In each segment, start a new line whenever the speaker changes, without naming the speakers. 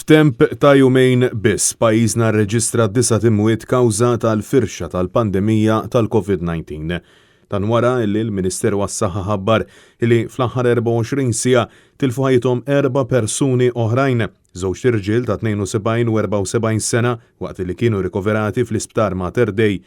F'temp ta' jumejn biss pajjiżna rreġistra 9 imwiet kawża tal-firxa tal-pandemija tal-COVID-19. Dan wara li l-Ministeru għas-Saħħa ħabbar li fl-aħħar 24 siegħa tilfu ħajjithom 4 persuni oħrajn, żewġ irġiel ta' 72 u 74 sena waqt li kienu rikoverati fl-Isptar Mater Dei,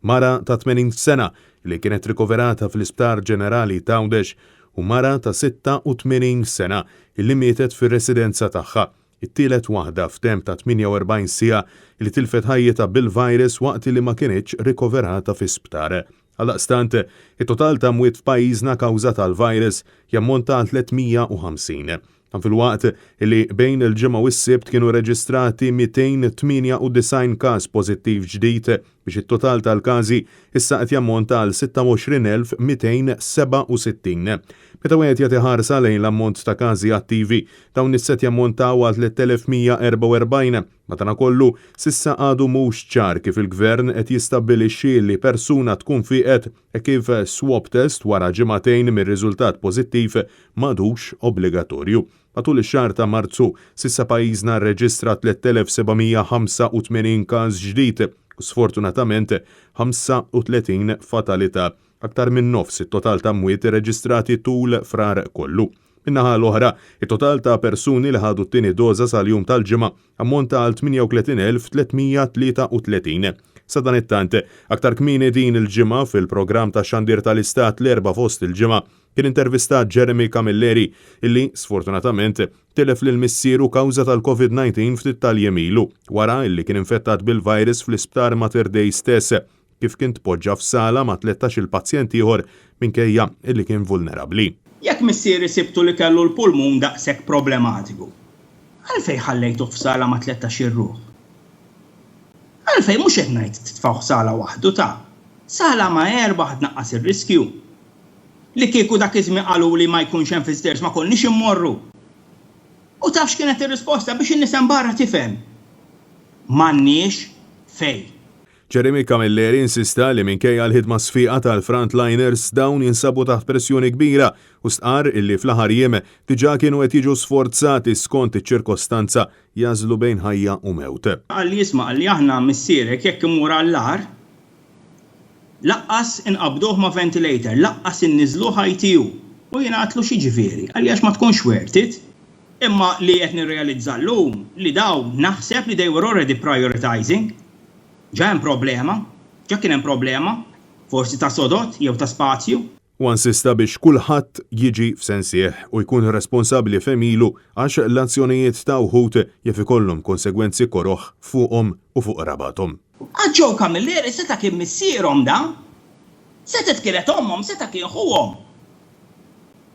mara ta' 80 sena li kienet rikoverata fl-Isptar Ġenerali ta' Għawdex u mara ta' 86 sena illi mietet fir-residenza tagħha. It-tielet waħda f'temp ta' 48 siegħa li tilfet ħajjitha bil-virus waqt li ma kienitx rikoverata fi sptar. Għaldaqstant, it-total ta' mwiet f'pajjiżna kawża tal-virus jammonta għal 350. Fil-waqt li bejn il-ġimgħa u s-sibt kienu reġistrati 298 każ pożittiv ġdid biex it-total tal-każi issa qed jammonta għal 26,267. Meta wieħed jagħti ħarsa lejn l-ammont ta' każi attivi dawn is-set jammontaw għal 3,144. Madankollu s'issa għadu mhux ċar kif il-Gvern qed jistabbilixxi li persuna tkun fieqet e kif swab test wara ġimagħtejn mir-riżultat pożittiv m'għadux obbligatorju. Matul ix-xahar ta' Marzu s'issa pajjiżna rreġistra 3,785 każ ġdid u sfortunatament 35 fatalità. Aktar minn nofs it-total ta' mwiet irreġistrati tul frar kollu. Minnaħa l-oħra, it-total ta' persuni li ħadu t-tieni doża sal-jum tal-ġimgħa ammonta għal 38,333. Sa dan it-tant, aktar kmieni din il-ġimgħa fil-programm ta' xandir tal-Istat l-erba' fost il-ġimgħa kien intervistat Jeremy Camilleri illi sfortunatament tilef lil missieru kawża tal-COVID-19 ftit tal-jemilu wara illi kien infettat bil-virus fl-Isptar Mater Dei stess kif kien tpoġġa f'sala ma' 13 pazjent ieħor minkejja illi kien vulnerabbli.
Jekk missieri sibtu li kellu l-pulmun daqshekk problematiku, għalfejn ħallejtu f'sala ma' 13 ruħ? Għalfejn mhux qed ngħid titfgħu sala waħdu ta' sala ma' 4 tnaqqas ir-riskju. Li kieku dak iż-żmien qalu li ma jkunx hemm visitors ma konniex immorru. U taf x'kienet ir-risposta biex in-nies hemm barra tifhem. M'għandniex fejn.
Jeremy Camilleri insista li minkejja l-ħidma sfiqa tal-frontliners dawn jinsabu taħt pressjoni kbira u stqar illi fl-aħħar jiem diġà kienu qed jiġu sforzati skont iċ-ċirkostanza jażlu bejn ħajja u mewt.
Qalli jisma' li aħna missierek jekk imur għall-ar laqqas inqabduh ma' ventilator, laqqas inniżluh ITU. U jiena għatlu xi ġifieri, għaliex ma tkunx worth it. Imma li qed nirrealizza llum li dawn naħseb li they were already prioritizing. Ġa hemm problema, ġa kien hemm problema, forsi ta' sodot jew ta' spazju.
U insista biex kulħadd jiġi f'sensieħ u jkun responsabbli femilu għax l-azzjonijiet ta' wħud jaf ikollhom konsegwenzi koroħ fuqhom u fuq rabathom.
Ġew Camilleri seta' kien missierhom da? Seta' kienet ommhom, seta' kien ħuhom.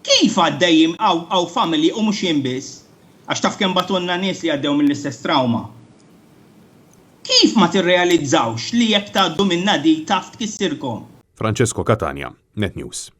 Kif għaddejjim għaw familji u mhux jien biss? Għax taf kemm batunna nies li għaddew mill-istess trauma. Kif ma tirrealizzawx li jekk tgħaddu minna di taf tkissirkom?
Francesco Catania, Net News.